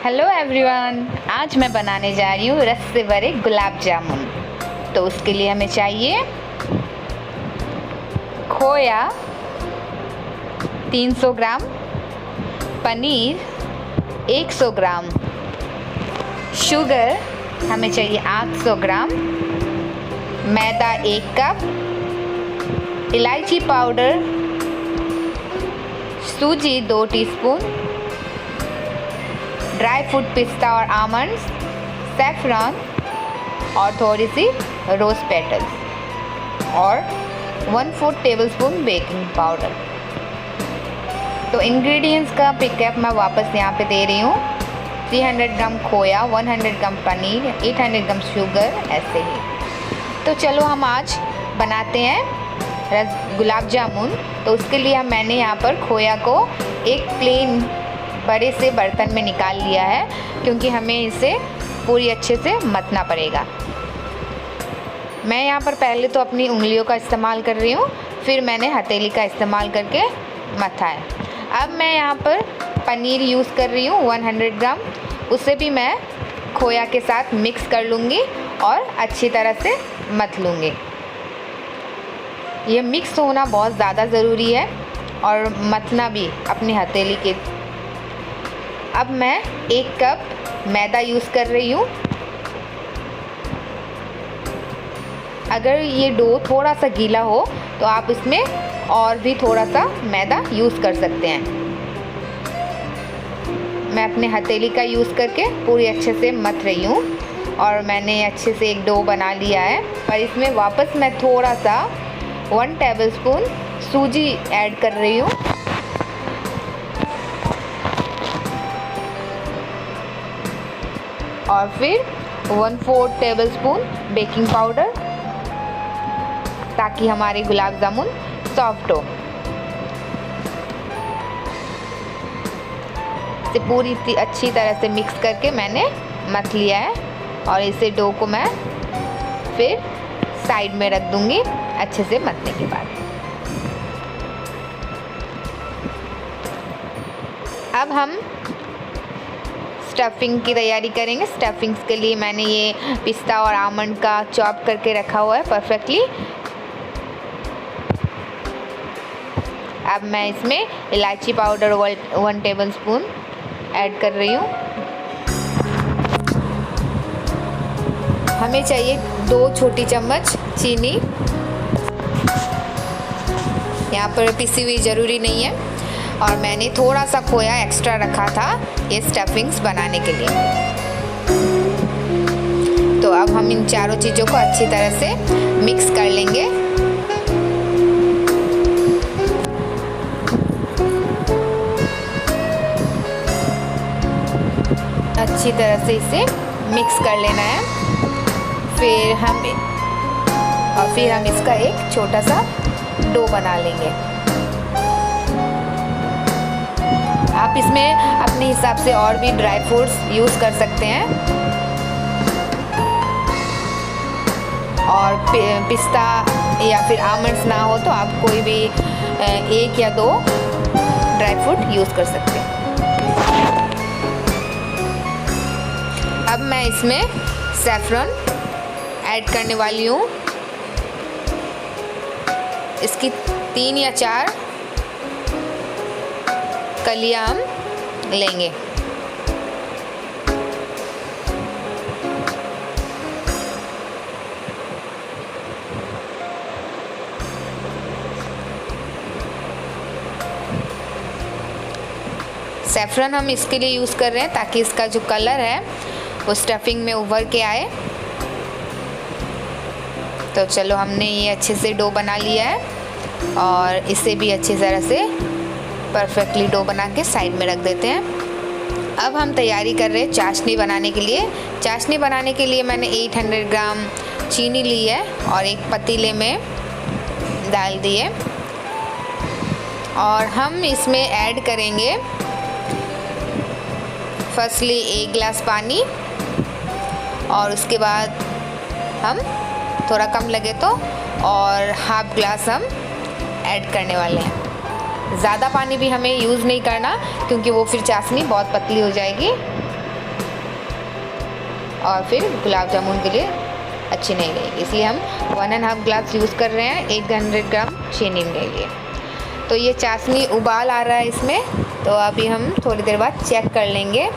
Hello everyone, आज मैं बनाने जा रही हूँ रस से भरे गुलाब जामुन। तो उसके लिए हमें चाहिए खोया 300 ग्राम, पनीर 100 ग्राम, शुगर हमें चाहिए 800 ग्राम, मैदा 1 कप, इलायची पाउडर, सूजी 2 टीस्पून, ड्राई फ्रूट पिस्ता और आमंड्स, सैफरन और थोड़ी सी रोज़ पेटल्स और 1/4 टेबलस्पून बेकिंग पाउडर। तो इंग्रेडिएंट्स का पिकअप मैं वापस यहाँ पे दे रही हूँ। 300 ग्राम खोया, 100 ग्राम पनीर, 800 ग्राम शुगर, ऐसे ही। तो चलो हम आज बनाते हैं गुलाब जामुन। तो उसके लिए मैंने यहाँ पर खोया को एक प्लेन बड़े से बर्तन में निकाल लिया है, क्योंकि हमें इसे पूरी अच्छे से मथना पड़ेगा। मैं यहाँ पर पहले तो अपनी उंगलियों का इस्तेमाल कर रही हूँ, फिर मैंने हथेली का इस्तेमाल करके मथा है। अब मैं यहाँ पर पनीर यूज़ कर रही हूँ 100 ग्राम। उसे भी मैं खोया के साथ मिक्स कर लूँगी और अच्छी तरह से मथ लूँगी। ये मिक्स होना बहुत ज़्यादा ज़रूरी है और मथना भी अपनी हथेली के। अब मैं 1 कप मैदा यूज़ कर रही हूँ। अगर ये डो थोड़ा सा गीला हो तो आप इसमें और भी थोड़ा सा मैदा यूज़ कर सकते हैं। मैं अपने हथेली का यूज़ करके पूरी अच्छे से मथ रही हूँ और मैंने अच्छे से एक डो बना लिया है। पर इसमें वापस मैं थोड़ा सा 1 टेबलस्पून सूजी ऐड कर रही हूँ और फिर 1/4 टेबलस्पून बेकिंग पाउडर, ताकि हमारे गुलाब जामुन सॉफ्ट हो। इसे पूरी अच्छी तरह से मिक्स करके मैंने मथ लिया है और इसे डो को मैं फिर साइड में रख दूंगी अच्छे से मथने के बाद। अब हम स्टफिंग की तैयारी करेंगे। स्टफिंग्स के लिए मैंने ये पिस्ता और आमंड का चॉप करके रखा हुआ है परफेक्टली। अब मैं इसमें इलायची पाउडर 1 टेबलस्पून ऐड कर रही हूँ। हमें चाहिए 2 छोटी चम्मच चीनी। यहाँ पर पिसी हुई ज़रूरी नहीं है और मैंने थोड़ा सा खोया एक्स्ट्रा रखा था ये स्टफिंग्स बनाने के लिए। तो अब हम इन चारों चीज़ों को अच्छी तरह से मिक्स कर लेंगे। अच्छी तरह से इसे मिक्स कर लेना है। फिर हम इसका एक छोटा सा डो बना लेंगे। आप इसमें अपने हिसाब से और भी ड्राई फ्रूट्स यूज़ कर सकते हैं और पिस्ता या फिर आमंड्स ना हो तो आप कोई भी 1 या 2 ड्राई फ्रूट यूज़ कर सकते हैं। अब मैं इसमें सैफरन ऐड करने वाली हूँ। इसकी 3 या 4 कलियां हम लेंगे। सैफरन हम इसके लिए यूज़ कर रहे हैं ताकि इसका जो कलर है वो स्टफिंग में उभर के आए। तो चलो, हमने ये अच्छे से डो बना लिया है और इसे भी अच्छी तरह से परफेक्टली डो बना के साइड में रख देते हैं। अब हम तैयारी कर रहे हैं चाशनी बनाने के लिए। चाशनी बनाने के लिए मैंने 800 ग्राम चीनी ली है और एक पतीले में डाल दी है और हम इसमें ऐड करेंगे फर्स्टली 1 गिलास पानी और उसके बाद हम थोड़ा कम लगे तो और हाफ ग्लास हम ऐड करने वाले हैं। ज़्यादा पानी भी हमें यूज़ नहीं करना, क्योंकि वो फिर चाशनी बहुत पतली हो जाएगी। और फिर गुलाब जामुन के लिए अच्छी नहीं रहेगी, इसलिए हम 1.5 ग्लास यूज़ कर रहे हैं 100 ग्राम चीनी के लिए। तो ये चाशनी उबाल आ रहा है इसमें, तो अभी हम थोड़ी देर बाद चेक कर लेंगे।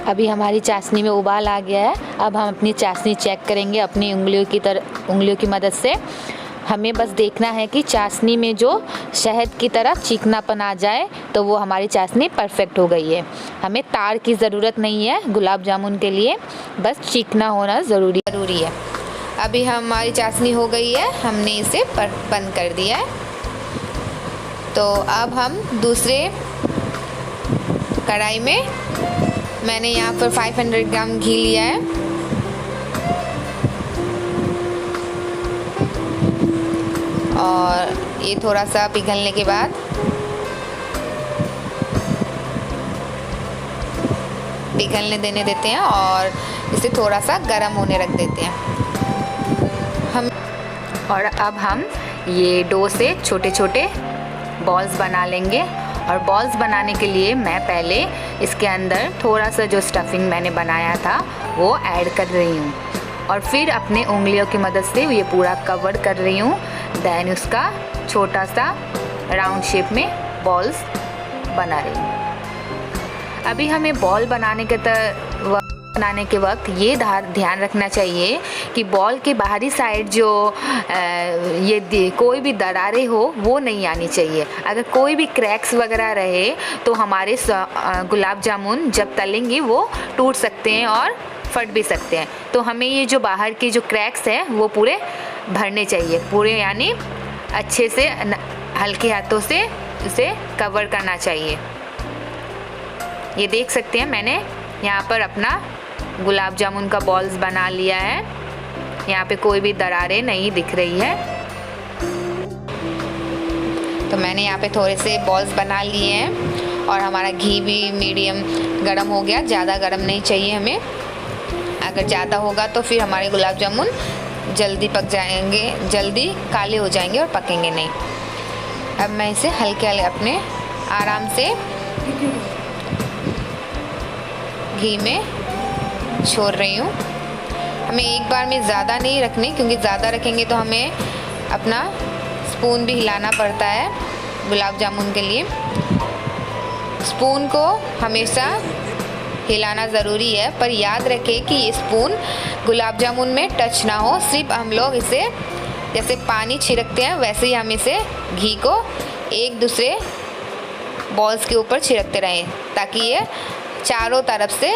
अभी हमारी चाशनी में उबाल आ गया है। अब हम अपनी चाशनी चेक करेंगे अपनी उंगलियों की मदद से। हमें बस देखना है कि चाशनी में जो शहद की तरह चिकनापन आ जाए तो वो हमारी चाशनी परफेक्ट हो गई है। हमें तार की ज़रूरत नहीं है गुलाब जामुन के लिए, बस चिकना होना ज़रूरी है। अभी हमारी चाशनी हो गई है, हमने इसे बंद कर दिया है। तो अब हम दूसरे कढ़ाई में, मैंने यहाँ पर 500 ग्राम घी लिया है और ये थोड़ा सा पिघलने के बाद पिघलने देते हैं और इसे थोड़ा सा गर्म होने रख देते हैं हम। और अब हम ये डो से छोटे छोटे बॉल्स बना लेंगे। और बॉल्स बनाने के लिए मैं पहले इसके अंदर थोड़ा सा जो स्टफिंग मैंने बनाया था वो ऐड कर रही हूँ और फिर अपने उंगलियों की मदद से ये पूरा कवर कर रही हूँ। देन उसका छोटा सा राउंड शेप में बॉल्स बना रही हूँ। अभी हमें बॉल बनाने के वक्त ये ध्यान रखना चाहिए कि बॉल के बाहरी साइड जो कोई भी दरारें हो वो नहीं आनी चाहिए। अगर कोई भी क्रैक्स वगैरह रहे तो हमारे गुलाब जामुन जब तलेंगे वो टूट सकते हैं और फट भी सकते हैं। तो हमें ये जो बाहर के जो क्रैक्स हैं वो पूरे भरने चाहिए, पूरे यानी अच्छे से हल्के हाथों से इसे कवर करना चाहिए। ये देख सकते हैं मैंने यहाँ पर अपना गुलाब जामुन का बॉल्स बना लिया है। यहाँ पे कोई भी दरारें नहीं दिख रही है। तो मैंने यहाँ पे थोड़े से बॉल्स बना लिए हैं और हमारा घी भी मीडियम गर्म हो गया, ज़्यादा गर्म नहीं चाहिए हमें। अगर ज़्यादा होगा तो फिर हमारे गुलाब जामुन जल्दी पक जाएंगे, जल्दी काले हो जाएंगे और पकेंगे नहीं। अब मैं इसे हल्के हल्के अपने आराम से घी में छोड़ रही हूँ। हमें एक बार में ज़्यादा नहीं रखनी, क्योंकि ज़्यादा रखेंगे तो हमें अपना स्पून भी हिलाना पड़ता है गुलाब जामुन के लिए। स्पून को हमेशा हिलाना ज़रूरी है, पर याद रखें कि ये स्पून गुलाब जामुन में टच ना हो। सिर्फ हम लोग इसे जैसे पानी छिड़कते हैं वैसे ही हम इसे घी को एक दूसरे बॉल्स के ऊपर छिड़कते रहें ताकि ये चारों तरफ से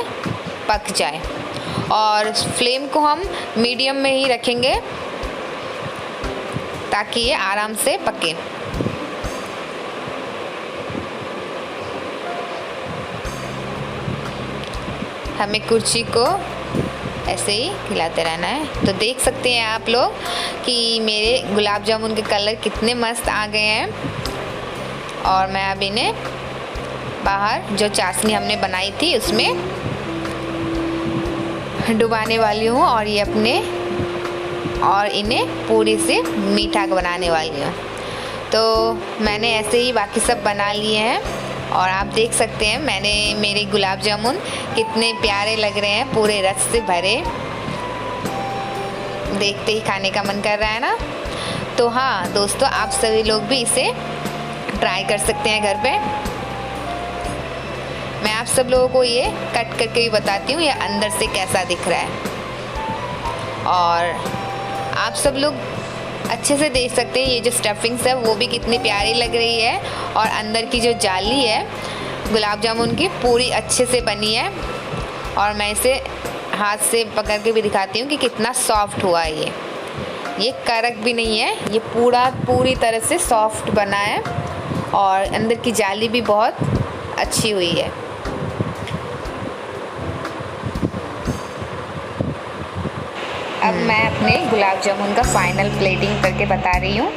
पक जाए। और फ्लेम को हम मीडियम में ही रखेंगे ताकि ये आराम से पके। हमें कुर्सी को ऐसे ही हिलाते रहना है। तो देख सकते हैं आप लोग कि मेरे गुलाब जामुन के कलर कितने मस्त आ गए हैं। और मैं अब इन्हें बाहर जो चाशनी हमने बनाई थी उसमें डुबाने वाली हूँ और इन्हें पूरी से मीठा बनाने वाली हूँ। तो मैंने ऐसे ही बाकी सब बना लिए हैं और आप देख सकते हैं मेरे गुलाब जामुन कितने प्यारे लग रहे हैं, पूरे रस से भरे। देखते ही खाने का मन कर रहा है ना। तो हाँ दोस्तों, आप सभी लोग भी इसे ट्राई कर सकते हैं घर पे। मैं आप सब लोगों को ये कट करके भी बताती हूँ ये अंदर से कैसा दिख रहा है। और आप सब लोग अच्छे से देख सकते हैं ये जो स्टफिंग्स है वो भी कितनी प्यारी लग रही है। और अंदर की जो जाली है गुलाब जामुन की पूरी अच्छे से बनी है। और मैं इसे हाथ से पकड़ के भी दिखाती हूँ कि कितना सॉफ्ट हुआ है। ये कड़क भी नहीं है, ये पूरी तरह से सॉफ्ट बना है और अंदर की जाली भी बहुत अच्छी हुई है। अब मैं अपने गुलाब जामुन का फाइनल प्लेटिंग करके बता रही हूँ।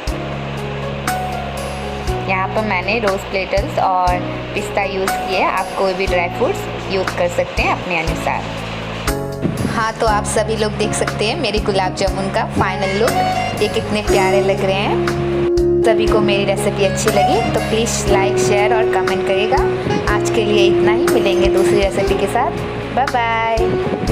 यहाँ पर मैंने रोज़ पेटल्स और पिस्ता यूज़ किया है। आप कोई भी ड्राई फ्रूट्स यूज़ कर सकते हैं अपने अनुसार। हाँ तो आप सभी लोग देख सकते हैं मेरे गुलाब जामुन का फाइनल लुक, ये कितने प्यारे लग रहे हैं। सभी को मेरी रेसिपी अच्छी लगी तो प्लीज़ लाइक, शेयर और कमेंट करिएगा। आज के लिए इतना ही, मिलेंगे दूसरी रेसिपी के साथ। Bye bye.